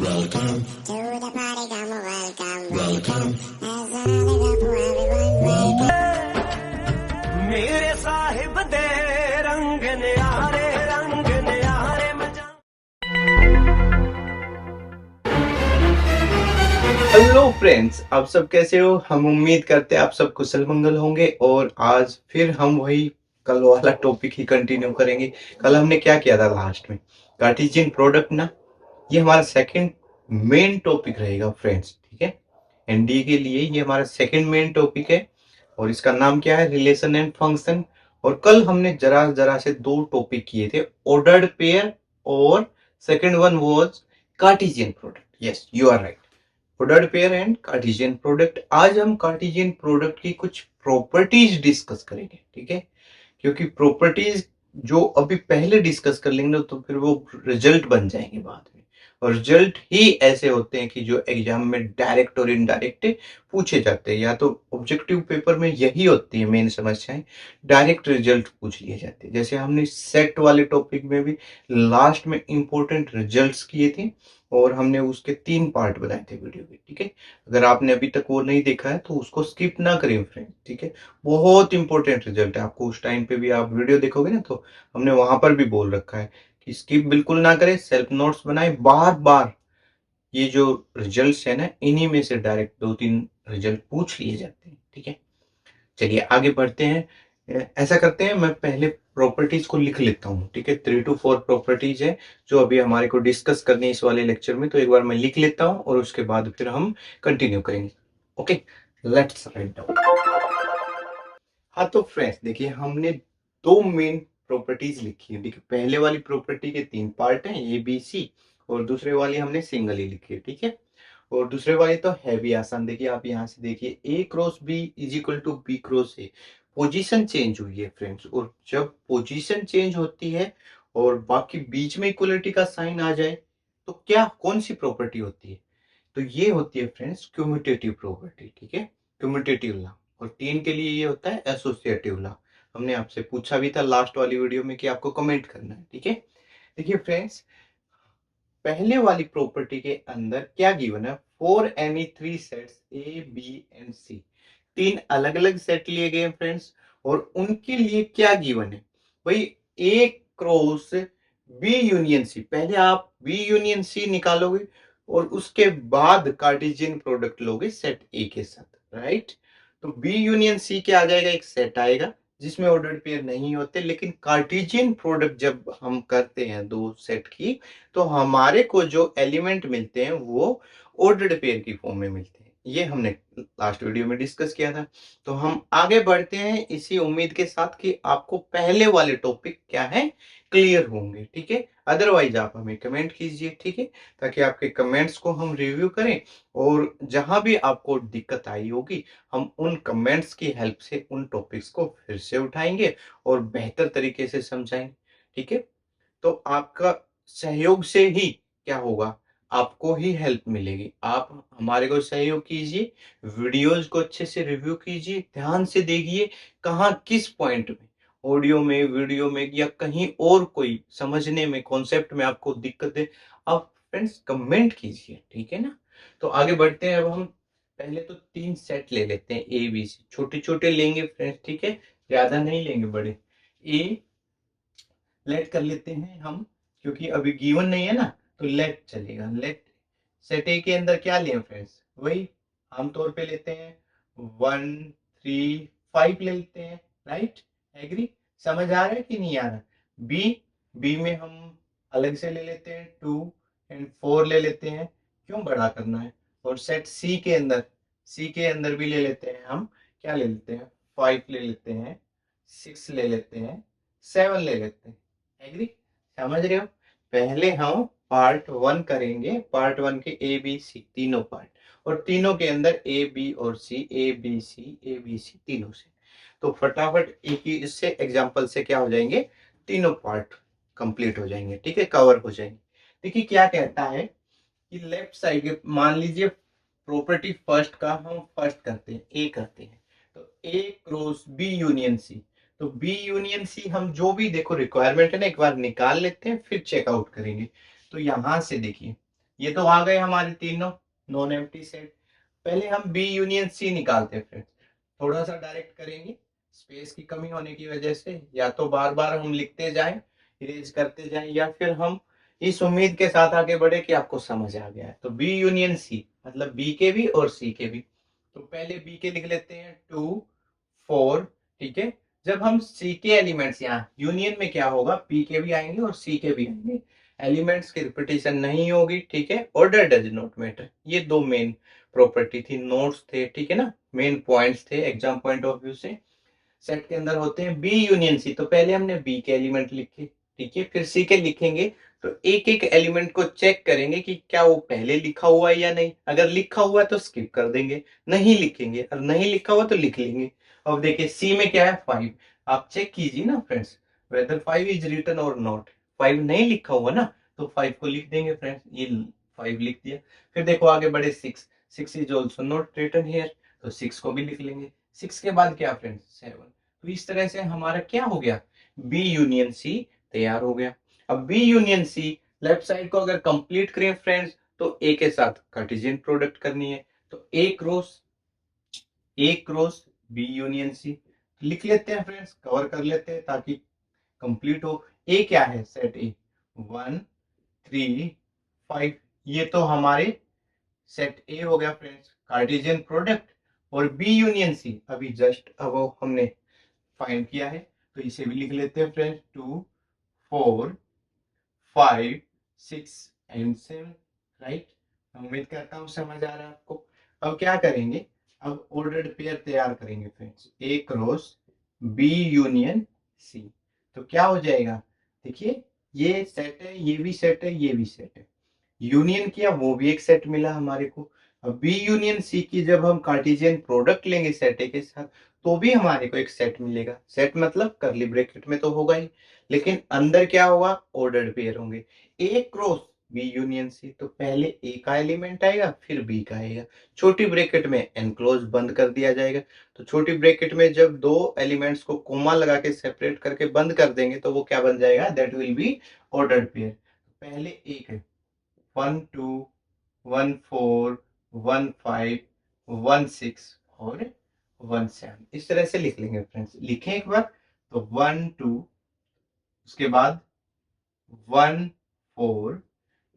Welcome to the party, come on, welcome. There's another cup for everyone. मेरे साहिब दे रंग न्यारे मजा। Hello friends, आप सब कैसे हो? हम उम्मीद करते हैं आप सब कुशल मंगल होंगे। और आज फिर हम वही कल वाला टॉपिक ही कंटिन्यू करेंगे। कल हमने क्या किया था लास्ट में? कार्टेशियन प्रोडक्ट ना, ये हमारा सेकंड मेन टॉपिक रहेगा फ्रेंड्स, ठीक है। एनडीए के लिए ये हमारा सेकंड मेन टॉपिक है और इसका नाम क्या है? Relation and function. और कल हमने जरा जरा से दो टॉपिक किए थे, ऑर्डर्ड पेयर और second one was Cartesian product. Yes, you are right, ordered pair and Cartesian product. आज हम कार्टेशियन प्रोडक्ट की कुछ प्रॉपर्टीज डिस्कस करेंगे, ठीक है। क्योंकि प्रॉपर्टीज जो अभी पहले डिस्कस कर लेंगे तो फिर वो रिजल्ट बन जाएंगे बाद में। और रिजल्ट ही ऐसे होते हैं कि जो एग्जाम में डायरेक्ट और इनडायरेक्ट पूछे जाते हैं, या तो ऑब्जेक्टिव पेपर में यही होती है मेन समस्याएं, डायरेक्ट रिजल्ट पूछ लिए जाते हैं। जैसे हमने सेट वाले टॉपिक में भी लास्ट में इंपॉर्टेंट रिजल्ट्स किए थे और हमने उसके 3 पार्ट बनाए थे वीडियो के, ठीक है। अगर आपने अभी तक वो नहीं देखा है तो उसको स्किप ना करें फ्रेंड, ठीक है। बहुत इंपॉर्टेंट रिजल्ट है, आपको उस टाइम पे भी आप वीडियो देखोगे ना तो हमने वहां पर भी बोल रखा है कि स्किप बिल्कुल ना करें, सेल्फ नोट्स बनाए बार बार। ये जो रिजल्ट्स है ना, इन्हीं में से डायरेक्ट 2-3 रिजल्ट पूछ लिए जाते हैं, ठीक है। चलिए आगे बढ़ते हैं। ऐसा करते हैं, मैं पहले प्रॉपर्टीज को लिख लेता हूँ, ठीक है। 3 to 4 प्रॉपर्टीज है जो अभी हमारे को डिस्कस करनी है इस वाले लेक्चर में। तो एक बार मैं लिख लेता हूँ और उसके बाद फिर हम कंटिन्यू करेंगे। Okay, let's write down. हाँ तो फ्रेंड्स देखिए, हमने 2 मेन प्रॉपर्टीज लिखी है। देखिए पहले वाली प्रॉपर्टी के 3 पार्ट हैं, ए बी सी, और दूसरे वाली हमने सिंगल ही लिखी है, ठीक है। और दूसरे वाली तो है भी आसान। देखिए आप यहाँ से देखिए, A cross B is equal to B cross A. Position change हुई है फ्रेंड्स, और जब पोजीशन चेंज होती है और बाकी बीच में इक्वलिटी का साइन आ जाए तो क्या कौन सी प्रॉपर्टी होती है? तो ये होती है फ्रेंड्स क्यूमुटेटिव प्रॉपर्टी, ठीक है, क्यूमुटेटिव लॉ। और 3 के लिए ये होता है एसोसिएटिव लॉ। हमने आपसे पूछा भी था लास्ट वाली वीडियो में कि आपको कमेंट करना है, ठीक है। देखिए फ्रेंड्स, पहले वाली प्रॉपर्टी के अंदर क्या गिवन है? For any 3 sets A B and C, 3 अलग अलग सेट लिए गए फ्रेंड्स, और उनके लिए क्या गिवन है भाई? ए क्रॉस बी यूनियन सी। पहले आप बी यूनियन सी निकालोगे और उसके बाद कार्टेशियन प्रोडक्ट लोगे सेट ए के साथ, राइट। तो बी यूनियन सी क्या आ जाएगा? एक सेट आएगा जिसमें ऑर्डर्ड पेयर नहीं होते, लेकिन कार्टेशियन प्रोडक्ट जब हम करते हैं दो सेट की तो हमारे को जो एलिमेंट मिलते हैं वो ऑर्डर्ड पेयर की फॉर्म में मिलते हैं। ये हमने लास्ट वीडियो में डिस्कस किया था। तो हम आगे बढ़ते हैं इसी उम्मीद के साथ कि आपको पहले वाले टॉपिक क्या है क्लियर होंगे, ठीक है। अदरवाइज आप हमें कमेंट कीजिए, ठीक है, ताकि आपके कमेंट्स को हम रिव्यू करें और जहां भी आपको दिक्कत आई होगी हम उन कमेंट्स की हेल्प से उन टॉपिक्स को फिर से उठाएंगे और बेहतर तरीके से समझाएंगे, ठीक है। तो आपका सहयोग से ही क्या होगा? आपको ही हेल्प मिलेगी। आप हमारे को सहयोग कीजिए, वीडियोस को अच्छे से रिव्यू कीजिए, ध्यान से देखिए कहाँ किस पॉइंट में, ऑडियो में, वीडियो में, या कहीं और कोई समझने में, कॉन्सेप्ट में आपको दिक्कत है, आप फ्रेंड्स कमेंट कीजिए, ठीक है ना। तो आगे बढ़ते हैं। अब हम पहले तो 3 सेट ले लेते हैं ए बी सी, छोटे छोटे लेंगे फ्रेंड्स, ठीक है, ज्यादा नहीं लेंगे बड़े। ए लेट कर लेते हैं हम, क्योंकि अभी गिवन नहीं है ना, तो लेट चलेगा। लेट सेट ए के अंदर क्या लें फ्रेंड्स? वही आमतौर पे लेते हैं 1 3 5 ले लेते हैं, राइट। एग्री? समझ आ रहा है कि नहीं आ रहा? बी बी में हम अलग से ले लेते हैं 2 एंड 4 ले लेते हैं, क्यों बड़ा करना है। और सेट सी के अंदर भी ले लेते हैं हम, क्या ले लेते हैं? 5 ले लेते हैं, 6 ले लेते हैं, 7 ले लेते हैं। एग्री? समझ रहे हो? पहले हम पार्ट 1 करेंगे, पार्ट 1 के ए बी सी तीनों पार्ट, और तीनों के अंदर ए बी और सी, ए बी सी तीनों से। तो फटाफट एक ही इससे एग्जांपल से क्या हो जाएंगे? तीनों पार्ट कंप्लीट हो जाएंगे, ठीक है, कवर हो जाएंगे। देखिए क्या कहता है कि लेफ्ट साइड के, मान लीजिए प्रॉपर्टी फर्स्ट का हम फर्स्ट करते हैं, ए करते हैं, तो ए क्रॉस बी यूनियन सी। तो बी यूनियन सी हम जो भी देखो रिक्वायरमेंट है ना, एक बार निकाल लेते हैं फिर चेकआउट करेंगे। तो यहां से देखिए ये तो आ गए हमारे तीनों नॉन एम्प्टी सेट। पहले हम बी यूनियन सी निकालते हैं फ्रेंड्स। थोड़ा सा डायरेक्ट करेंगे, स्पेस की कमी होने की वजह से या तो बार बार हम लिखते जाएं, इरेज करते जाएं, या फिर हम इस उम्मीद के साथ आगे बढ़े कि आपको समझ आ गया है। तो बी यूनियन सी मतलब बी के भी और सी के भी। तो पहले बी के लिख लेते हैं 2 4, ठीक है। जब हम सी के एलिमेंट्स यहाँ यूनियन में क्या होगा, पी के भी आएंगे और सी के भी आएंगे, एलिमेंट्स की रिपीटिशन नहीं होगी, ठीक है। ऑर्डर डज नॉट मैटर, ये दो मेन प्रॉपर्टी थी, नोट्स थे, ठीक है ना, मेन पॉइंट्स थे एग्जाम पॉइंट ऑफ व्यू से। सेट के अंदर होते हैं बी यूनियन सी, तो पहले हमने बी के एलिमेंट लिखे, ठीक है, फिर सी के लिखेंगे। तो एक एक एलिमेंट को चेक करेंगे कि क्या वो पहले लिखा हुआ है या नहीं। अगर लिखा हुआ है तो स्किप कर देंगे, नहीं लिखेंगे, और नहीं लिखा हुआ तो लिख लेंगे। अब देखिए सी में क्या है 5, आप चेक कीजिए ना फ्रेंड्स, वेदर 5 इज रिटन और नॉट। 5 नहीं लिखा हुआ ना, तो 5 को लिख देंगे फ्रेंड्स, ये 5 लिख दिया। फिर देखो आगे बढ़े 6, 6 is also not written here, तो 6 को भी लिख लेंगे। 6 के बाद क्या फ्रेंड्स 7। तो इस तरह से हमारा क्या हो गया, बी यूनियन सी तैयार हो गया। अब B union C left side को अगर कंप्लीट करें फ्रेंड्स, तो ए के साथ कार्टेशियन प्रोडक्ट करनी है। तो ए क्रॉस बी यूनियन सी लिख लेते हैं फ्रेंड्स, कवर कर लेते हैं ताकि कंप्लीट हो। ए क्या है, सेट ए 1 3 5, ये तो हमारे सेट ए हो गया फ्रेंड्स, कार्टेशियन प्रोडक्ट। और बी यूनियन सी अभी जस्ट अब हमने फाइंड किया है, तो इसे भी लिख लेते हैं फ्रेंड्स, 2 4 5 6 एंड 7, राइट। उम्मीद करता हूँ समझ आ रहा है आपको। अब क्या करेंगे, अब ऑर्डर्ड पेयर तैयार करेंगे friends, A cross B union सी। तो क्या हो जाएगा, देखिए ये सेट है, ये भी सेट है, ये भी सेट है, यूनियन किया वो भी एक सेट मिला हमारे को। अब बी यूनियन सी की जब हम कार्टेशियन प्रोडक्ट लेंगे सेट ए के साथ, तो भी हमारे को एक सेट मिलेगा। सेट मतलब करली ब्रैकेट में तो होगा ही, लेकिन अंदर क्या होगा, ऑर्डर्ड पेयर होंगे। ए क्रॉस बी यूनियन सी, तो पहले ए का एलिमेंट आएगा फिर बी का आएगा, छोटी ब्रैकेट में एनक्लोज बंद कर दिया जाएगा। तो छोटी ब्रैकेट में जब दो एलिमेंट्स को कोमा लगा के सेपरेट करके बंद कर देंगे, तो वो क्या बन जाएगा, that will be ordered pair. पहले एक है 1 2 1 4 1 5 1 6 और 1 7, इस तरह से लिख लेंगे फ्रेंड्स। लिखें एक बार, तो 1 2, उसके बाद 1 4।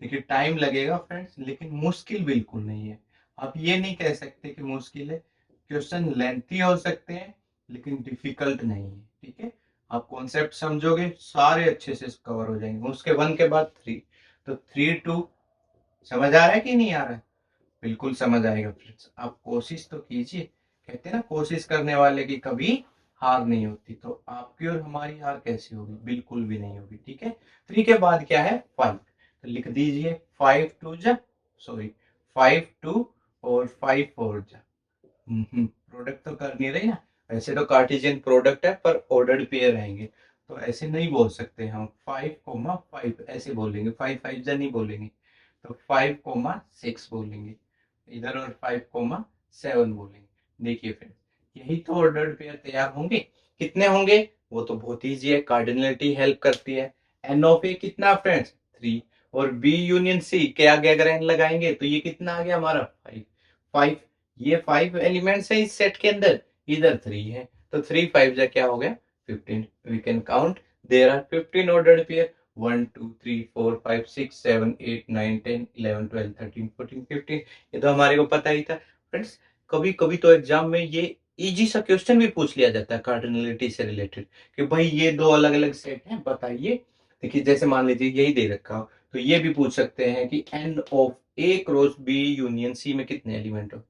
देखिए टाइम लगेगा फ्रेंड्स, लेकिन मुश्किल बिल्कुल नहीं है। आप ये नहीं कह सकते कि मुश्किल है, क्वेश्चन लेंथी हो सकते हैं लेकिन डिफिकल्ट नहीं है, ठीक है। आप कॉन्सेप्ट समझोगे सारे अच्छे से कवर हो जाएंगे। उसके 1 के बाद 3, तो 3 2, समझ आ रहा है कि नहीं आ रहा है, बिल्कुल समझ आएगा फ्रेंड्स। आप कोशिश तो कीजिए, कहते हैं ना कोशिश करने वाले की कभी हार नहीं होती। तो आपकी और हमारी हार कैसे होगी, बिल्कुल भी नहीं होगी, ठीक है। 3 के बाद क्या है 5, तो लिख दीजिए 5 2 जा, सॉरी 5 2 और 5 4 जा। प्रोडक्ट तो कर नहीं रही ना, वैसे तो कार्टेशियन प्रोडक्ट है पर ऑर्डर्ड पेयर आएंगे, तो ऐसे नहीं बोल सकते हम 5 5 ऐसे बोलेंगे, 5 5 जा नहीं बोलेंगे, तो 5 6 बोलेंगे इधर, और 5 7 बोलेंगे। देखिए फ्रेंड्स, यही तो ऑर्डर्ड पेयर तैयार होंगे। कितने होंगे, वो तो बहुत ईजी है, कार्डिनलिटी हेल्प करती है। एन ऑफ ए कितना फ्रेंड्स 3, और बी यूनियन सी के आगे अगर एन लगाएंगे तो ये कितना आ गया हमारा 5 5, ये 5 एलिमेंट्स है इस सेट के अंदर, इधर 3 है, तो 3 5 जा क्या हो गया 15। We can count there are 15 ordered pair, 1 2 3 4 5 6 7 8 9 10 11 12 13 14 15, ये तो हमारे को पता ही था फ्रेंड्स। कभी कभी तो एग्जाम में ये इजी सा क्वेश्चन भी पूछ लिया जाता है कार्डिनलिटी से रिलेटेड, कि भाई ये दो अलग अलग सेट हैं बताइए। देखिए जैसे मान लीजिए यही दे रखा हो, तो ये भी पूछ सकते हैं कि n of A cross B union C में कितने एलिमेंट हो,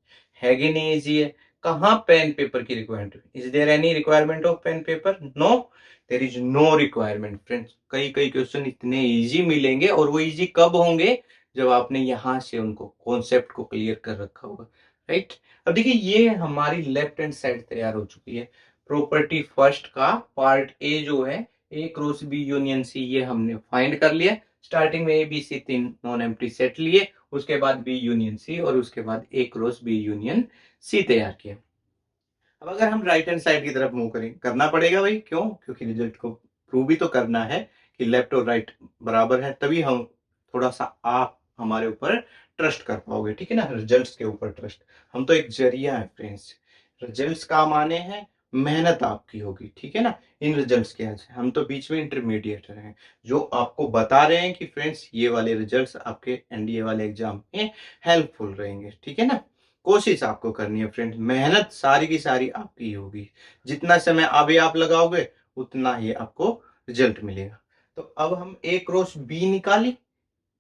है कि नहीं इजी है। कहाँ पेन पेपर की requirement, is there any requirement of pen paper, no, there is no requirement friends. कई कई क्वेश्चन इतने इजी मिलेंगे, और वो इजी कब होंगे, जब आपने यहाँ से उनको कॉन्सेप्ट को क्लियर कर रखा होगा, राइट। अब देखिए ये हमारी लेफ्ट हैंड साइड तैयार हो चुकी है। प्रॉपर्टी फर्स्ट का पार्ट ए जो है, A cross B union C, ये हमने फाइंड कर लिया। स्टार्टिंग में A B C 3 non empty set लिए, उसके बाद बी यूनियन सी, और उसके बाद A cross B union C तैयार किया। अब अगर हम राइट हैंड साइड की तरफ मूव करें, करना पड़ेगा भाई, क्यों, क्योंकि रिजल्ट को प्रूव भी तो करना है कि लेफ्ट और राइट बराबर है, तभी हम थोड़ा सा आप हमारे ऊपर ट्रस्ट कर पाओगे, ठीक है ना, रिजल्ट्स के ऊपर ट्रस्ट। हम तो एक जरिया है फ्रेंड्स, रिजल्ट्स का माने हैं मेहनत आपकी होगी, ठीक है ना, इन रिजल्ट्स के आज हम तो बीच में इंटरमीडिएटर हैं, जो आपको बता रहे हैं कि फ्रेंड्स ये वाले रिजल्ट्स आपके एनडीए वाले एग्जाम में हेल्पफुल रहेंगे, ठीक है ना। कोशिश आपको करनी है फ्रेंड्स, मेहनत सारी की सारी आपकी होगी, जितना समय अभी आप लगाओगे उतना ही आपको रिजल्ट मिलेगा। तो अब हम ए क्रॉस बी निकाली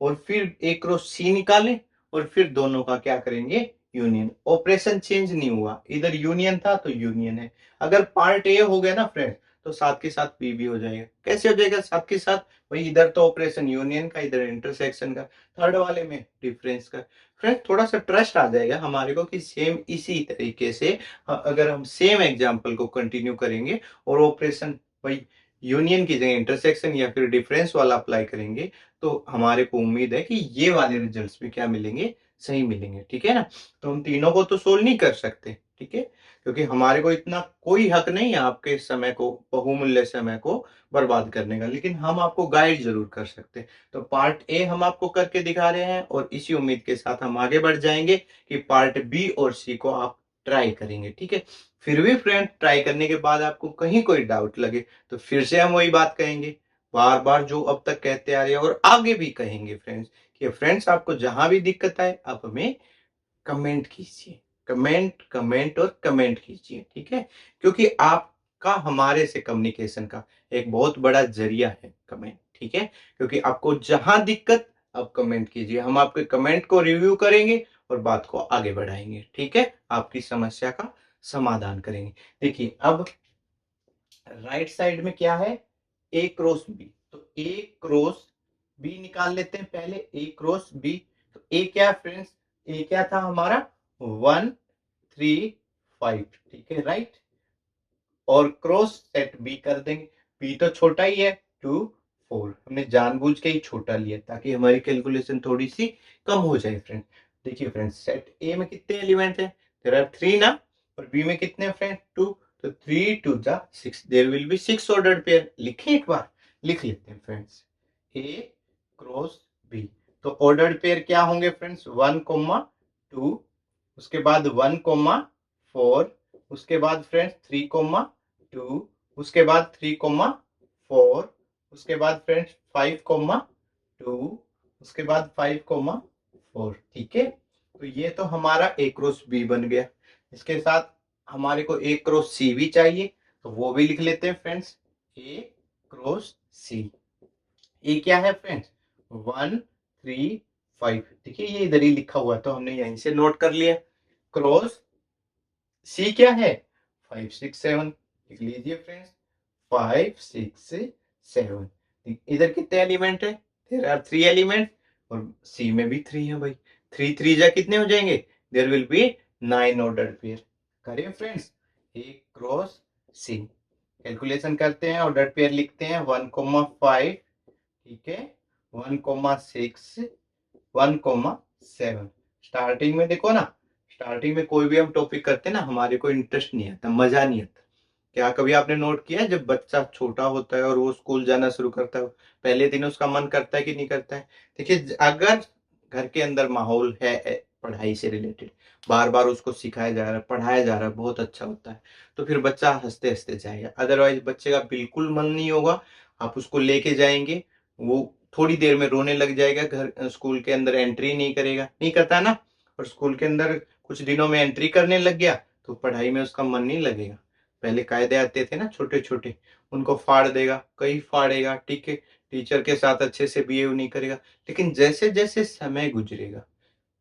और फिर ए क्रॉस सी निकालें और फिर दोनों का क्या करेंगे, यूनियन। ऑपरेशन चेंज नहीं हुआ, इधर यूनियन था तो यूनियन है। अगर पार्ट ए हो गया ना फ्रेंड, तो साथ के साथ बी भी हो जाएगा। कैसे हो जाएगा साथ के साथ, भाई इधर तो ऑपरेशन यूनियन का, इधर इंटरसेक्शन का, थर्ड वाले में डिफरेंस का। फ्रेंड थोड़ा सा ट्रस्ट आ जाएगा हमारे को कि सेम इसी तरीके से अगर हम सेम एग्जाम्पल को कंटिन्यू करेंगे और ऑपरेशन भाई यूनियन की जगह इंटरसेक्शन या फिर डिफरेंस वाला अप्लाई करेंगे, तो हमारे को उम्मीद है कि ये वाले रिजल्ट्स भी क्या मिलेंगे, सही मिलेंगे, ठीक है ना। तो हम तीनों को तो सोल्व नहीं कर सकते, ठीक है, क्योंकि हमारे को इतना कोई हक नहीं है आपके समय को, बहुमूल्य समय को बर्बाद करने का, लेकिन हम आपको गाइड जरूर कर सकते हैं। तो पार्ट ए हम आपको करके दिखा रहे हैं और इसी उम्मीद के साथ हम आगे बढ़ जाएंगे कि पार्ट बी और सी को आप ट्राई करेंगे, ठीक है। फिर भी फ्रेंड ट्राई करने के बाद आपको कहीं कोई डाउट लगे तो फिर से हम वही बात कहेंगे, बार बार जो अब तक कहते आ रहे हैं और आगे भी कहेंगे फ्रेंड्स, कि फ्रेंड्स आपको जहां भी दिक्कत आए आप हमें कमेंट कीजिए, कमेंट कमेंट और कमेंट कीजिए, ठीक है, क्योंकि आपका हमारे से कम्युनिकेशन का एक बहुत बड़ा जरिया है कमेंट, ठीक है। क्योंकि आपको जहां दिक्कत आप कमेंट कीजिए, हम आपके कमेंट को रिव्यू करेंगे और बात को आगे बढ़ाएंगे, ठीक है, आपकी समस्या का समाधान करेंगे। देखिए अब राइट साइड में क्या है, ए क्रॉस बी, तो ए क्रॉस बी निकाल लेते हैं पहले, ए क्रॉस बी। तो ए क्या फ्रेंड्स, ए क्या था हमारा 1 3 5, ठीक है, राइट। और क्रॉस सेट बी कर देंगे, बी तो छोटा ही है 2 4, हमने जानबूझ के ही छोटा लिया ताकि हमारी कैलकुलेशन थोड़ी सी कम हो जाए फ्रेंड। देखिए फ्रेंड्स सेट ए में कितने एलिमेंट है, देयर आर 3 ना, और बी में कितने फ्रेंड 2, तो 3 2 जा 6, there will be 6 ordered pair. लिखें एक बार, लिख लेते हैं फ्रेंड्स, ए क्रॉस बी। तो ऑर्डर्ड पेयर क्या होंगे फ्रेंड्स 1 2, उसके बाद 1 4, उसके बाद फ्रेंड्स 3 2, उसके बाद 3 4, उसके बाद फ्रेंड्स 5 2, उसके बाद 5 4, ठीक है। तो ये तो हमारा ए क्रॉस बी बन गया। इसके साथ हमारे को ए क्रॉस सी भी चाहिए, तो वो भी लिख लेते हैं फ्रेंड्स, ए क्रॉस सी। ए क्या है फ्रेंड्स 1 3 5, देखिए ये इधर ही लिखा हुआ है तो हमने यहीं से नोट कर लिया। क्रॉस सी क्या है 5 6 7, लिख लीजिए फ्रेंड्स 5 6 7। इधर कितने एलिमेंट है, देयर आर 3 एलिमेंट, और सी में भी 3 है भाई, 3 3 जा कितने हो जाएंगे, there will be 9 ordered pair. करें friends A cross C, calculation करते हैं, ऑर्डर्ड पेयर लिखते हैं 1 5, ठीक है, 1 6 1 7। स्टार्टिंग में देखो ना, स्टार्टिंग में कोई भी हम टॉपिक करते हैं ना, हमारे को इंटरेस्ट नहीं आता, मजा नहीं आता। क्या कभी आपने नोट किया है जब बच्चा छोटा होता है और वो स्कूल जाना शुरू करता है, पहले दिन उसका मन करता है कि नहीं करता है। देखिए अगर घर के अंदर माहौल है पढ़ाई से रिलेटेड, बार बार उसको सिखाया जा रहा है, पढ़ाया जा रहा है, बहुत अच्छा होता है, तो फिर बच्चा हंसते हंसते जाएगा। अदरवाइज बच्चे का बिल्कुल मन नहीं होगा, आप उसको लेके जाएंगे, वो थोड़ी देर में रोने लग जाएगा, घर स्कूल के अंदर एंट्री नहीं करेगा, नहीं करता ना, और स्कूल के अंदर कुछ दिनों में एंट्री करने लग गया तो पढ़ाई में उसका मन नहीं लगेगा। पहले कायदे आते थे ना छोटे छोटे, उनको फाड़ देगा, कई फाड़ेगा, ठीक है, टीचर के साथ अच्छे से बिहेव नहीं करेगा। लेकिन जैसे जैसे समय गुजरेगा,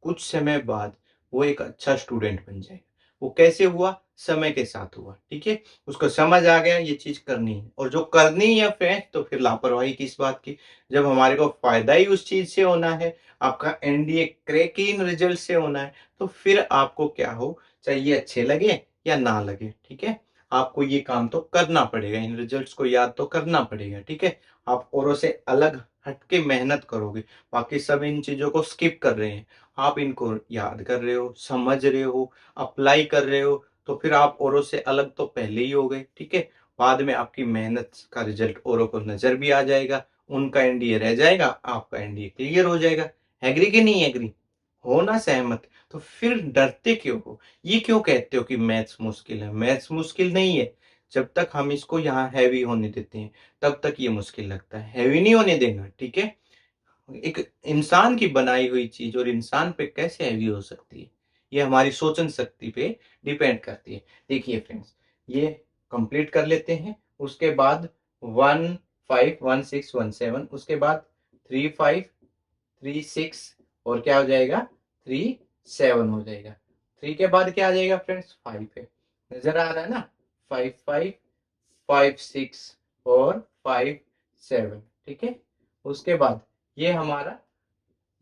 कुछ समय बाद वो एक अच्छा स्टूडेंट बन जाएगा। वो कैसे हुआ, समय के साथ हुआ, ठीक है, उसको समझ आ गया ये चीज करनी है, और जो करनी है फ्रेंड्स तो फिर लापरवाही किस बात की, जब हमारे को फायदा ही उस चीज से होना है, आपका एनडीए क्रैक इन रिजल्ट से होना है, तो फिर आपको क्या हो, चाहे ये अच्छे लगे या ना लगे, ठीक है, आपको ये काम तो करना पड़ेगा, इन रिजल्ट्स को याद तो करना पड़ेगा, ठीक है। आप औरों से अलग हटके मेहनत करोगे, बाकी सब इन चीजों को स्किप कर रहे हैं, आप इनको याद कर रहे हो, समझ रहे हो, अप्लाई कर रहे हो, तो फिर आप औरों से अलग तो पहले ही हो गए, ठीक है। बाद में आपकी मेहनत का रिजल्ट औरों को नजर भी आ जाएगा, उनका एनडीए रह जाएगा, आपका एनडीए क्लियर हो जाएगा, एग्री कि नहीं एग्री? हो ना सहमत? तो फिर डरते क्यों हो? ये क्यों कहते हो कि मैथ्स मुश्किल है? मैथ्स मुश्किल नहीं है। जब तक हम इसको यहाँ हैवी होने देते हैं, तब तक ये मुश्किल लगता है। हैवी नहीं होने देना, ठीक है? एक इंसान की बनाई हुई चीज और इंसान पे कैसे हैवी हो सकती है, ये हमारी सोचन शक्ति पे डिपेंड करती है। देखिए फ्रेंड्स, ये कंप्लीट कर लेते हैं। उसके बाद 1 5 1 6 1 7, उसके बाद 3 5 3 6 और क्या हो जाएगा 3 7 हो जाएगा। 3 के बाद क्या आ जाएगा फ्रेंड्स 5 है। नजर आ रहा है ना? 5 5 5 6 और 5 7, ठीक है। उसके बाद ये हमारा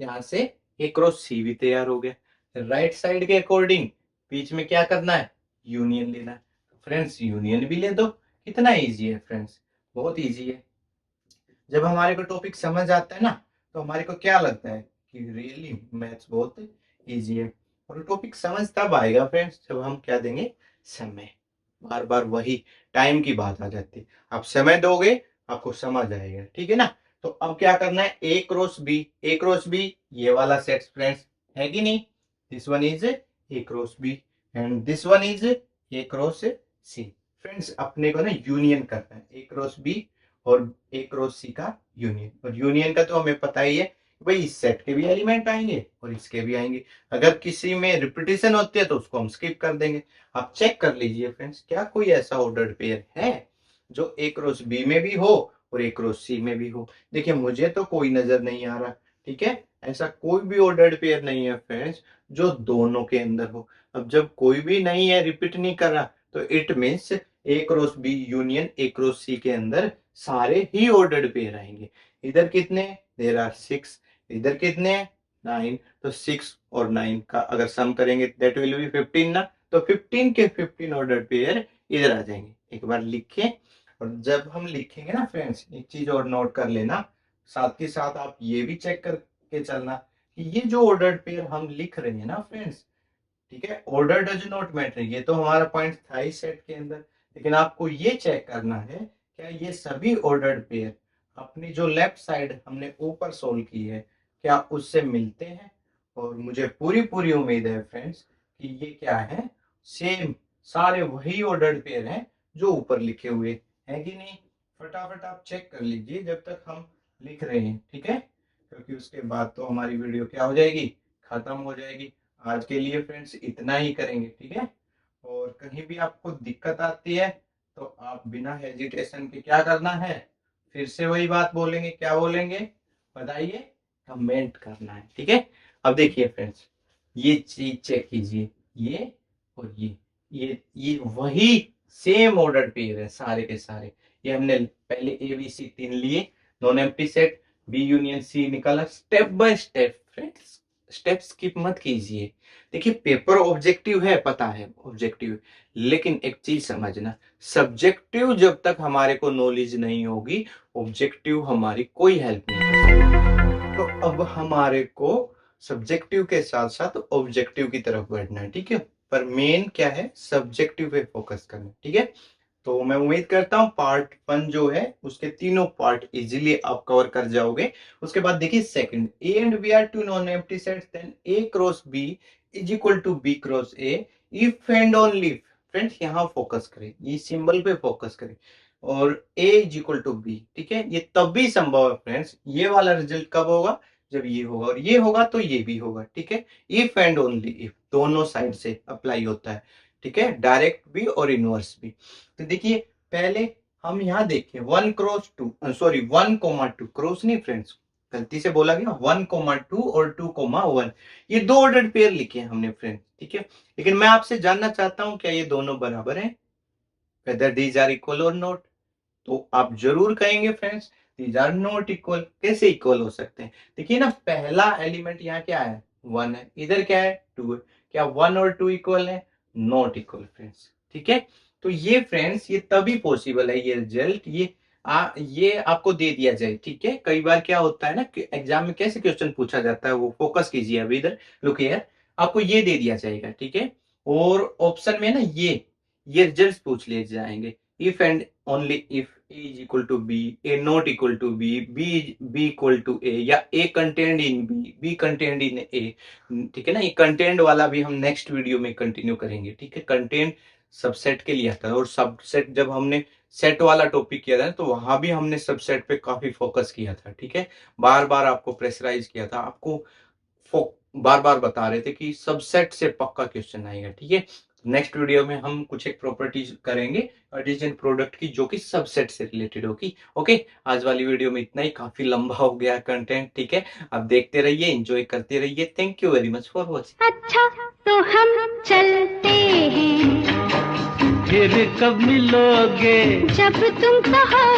यहाँ से ए क्रॉस सी भी तैयार हो गया। राइट साइड के अकॉर्डिंग बीच में क्या करना है, यूनियन लेना है। फ्रेंड्स यूनियन भी ले दो। कितना इजी है फ्रेंड्स, बहुत इजी है। जब हमारे को टॉपिक समझ आता है ना, तो हमारे को क्या लगता है कि रियली मैथ्स बहुत इजी है। और टॉपिक समझ तब आएगा फ्रेंड्स जब हम क्या देंगे, समय। बार बार वही टाइम की बात आ जाती है। आप समय दोगे, आपको समझ आएगा, ठीक है ना। तो अब क्या करना है, A cross B. A cross B ये वाला सेट फ्रेंड्स है कि नहीं? This one is A cross B and this one is A cross C. Friends अपने को ना यूनियन करना है, ए क्रॉस बी और ए क्रॉस सी का यूनियन। और यूनियन का तो हमें पता ही है भाई, इस सेट के भी एलिमेंट आएंगे और इसके भी आएंगे। अगर किसी में रिपीटिशन होती है तो उसको हम स्किप कर देंगे। आप चेक कर लीजिए फ्रेंड्स, क्या कोई ऐसा ऑर्डर्ड पेयर है जो ए क्रॉस बी में भी हो और ए क्रॉस सी में भी हो? देखिए मुझे तो कोई नजर नहीं आ रहा, ठीक है। ऐसा कोई भी ऑर्डर्ड पेयर नहीं है फ्रेंड्स जो दोनों के अंदर हो। अब जब कोई भी नहीं है, रिपीट नहीं कर रहा, तो it means A cross B union A cross C के अंदर सारे ही ऑर्डर्ड पेयर आएंगे। इधर कितने, देयर आर 6, इधर कितने 9, तो 6 और 9 का अगर सम करेंगे दैट विल बी 15 ना। तो 15 के 15 ऑर्डर्ड पेयर इधर आ जाएंगे। एक बार लिखें, और जब हम लिखेंगे ना फ्रेंड्स, एक चीज और नोट कर लेना, साथ के साथ आप ये भी चेक करके चलना कि ये जो ऑर्डर्ड पेयर हम लिख रहे हैं ना फ्रेंड्स, ठीक है, ऑर्डर डज नॉट मैटर, ये तो हमारा पॉइंट था ही सेट के अंदर। लेकिन आपको ये चेक करना है क्या ये सभी ऑर्डर्ड पेयर अपनी जो लेफ्ट साइड हमने ऊपर सोल्व की है क्या उससे मिलते हैं। और मुझे पूरी पूरी उम्मीद है फ्रेंड्स कि ये क्या है, सेम सारे वही ऑर्डर्ड पेयर हैं जो ऊपर लिखे हुए हैं कि नहीं। फटाफट आप चेक कर लीजिए जब तक हम लिख रहे हैं, ठीक है, क्योंकि उसके बाद तो हमारी वीडियो क्या हो जाएगी, खत्म हो जाएगी। आज के लिए फ्रेंड्स इतना ही करेंगे, ठीक है। और कहीं भी आपको दिक्कत आती है तो आप बिना हेजिटेशन के क्या करना है, फिर से वही बात बोलेंगे, क्या बोलेंगे बताइए, कमेंट करना है, ठीक है। अब देखिए फ्रेंड्स, ये चीज चेक कीजिए, ये और ये वही सेम ऑर्डर पेयर है सारे के सारे। ये हमने पहले ए बी सी 3 लिए, non empty set, B union C निकाला, step by step friends, step skip मत कीजिए। देखिए पेपर ऑब्जेक्टिव है, पता है ऑब्जेक्टिव, लेकिन एक चीज समझना, सब्जेक्टिव जब तक हमारे को नॉलेज नहीं होगी, ऑब्जेक्टिव हमारी कोई हेल्प नहीं कर सकता। तो अब हमारे को सब्जेक्टिव के साथ साथ ऑब्जेक्टिव की तरफ बढ़ना है, ठीक है। पर मेन क्या है, सब्जेक्टिव पे फोकस करना, ठीक है। तो मैं उम्मीद करता हूँ पार्ट 1 जो है उसके तीनों पार्ट इजीली आप कवर कर जाओगे। उसके बाद देखिए second, A and B are two non empty sets, then A cross B is equal to B cross A if and only. Friends यहाँ फोकस करें, ये सिंबल पे फोकस करें, और A is equal to B, ठीक है। ये तब भी संभव है फ्रेंड्स, ये वाला रिजल्ट कब होगा, जब ये होगा और ये होगा तो ये भी होगा, ठीक है। इफ एंड ओनली इफ दोनों साइड से अप्लाई होता है, ठीक है, डायरेक्ट भी और इनवर्स भी। तो देखिए पहले हम यहाँ देखें 1 क्रॉस 2, सॉरी 1,2 क्रॉस नहीं फ्रेंड्स, गलती से बोला गया 1,2 और 2,1, ये दो ऑर्डर्ड पेयर लिखे हैं हमने फ्रेंड, ठीक है। लेकिन मैं आपसे जानना चाहता हूं क्या ये दोनों बराबर हैं, वेदर दीज आर इक्वल और नॉट। तो आप जरूर कहेंगे friends these are not equal. कैसे इक्वल हो सकते हैं, देखिए ना पहला एलिमेंट यहाँ क्या है 1 है, इधर क्या है 2 है, क्या 1 और 2 इक्वल है, नॉट इक्वल फ्रेंड्स, ठीक है। तो ये फ्रेंड्स ये तभी पॉसिबल है, ये रिजल्ट ये आपको दे दिया जाए, ठीक है। कई बार क्या होता है ना कि एग्जाम में कैसे क्वेश्चन पूछा जाता है, वो फोकस कीजिए अभी इधर, लुक हियर, आपको ये दे दिया जाएगा, ठीक है। और ऑप्शन में ना ये रिजल्ट पूछ लिए जाएंगे, if and only if A is equal to B, A not equal to B, B equal to A, या A contained in B, B contained in A। ठीक है ना, ये कंटेंट वाला भी हम नेक्स्ट वीडियो में कंटिन्यू करेंगे। ठीक है, कंटेंट सबसेट के लिए आता है, और सबसेट जब हमने सेट वाला टॉपिक किया था तो वहां भी हमने सबसेट पे काफी फोकस किया था। ठीक है, बार बार आपको प्रेशराइज किया था, आपको बार बार बता रहे थे कि सबसेट से पक्का क्वेश्चन आएगा। ठीक है, नेक्स्ट वीडियो में हम कुछ एक प्रॉपर्टीज करेंगे कार्टेशियन प्रोडक्ट की, जो कि सबसेट से रिलेटेड होगी। ओके, आज वाली वीडियो में इतना ही, काफी लंबा हो गया कंटेंट। ठीक है, आप देखते रहिए, एंजॉय करते रहिए। Thank you very much for watching. अच्छा तो हम चलते हैं, फिर कब मिलोगे? जब तुम कहो।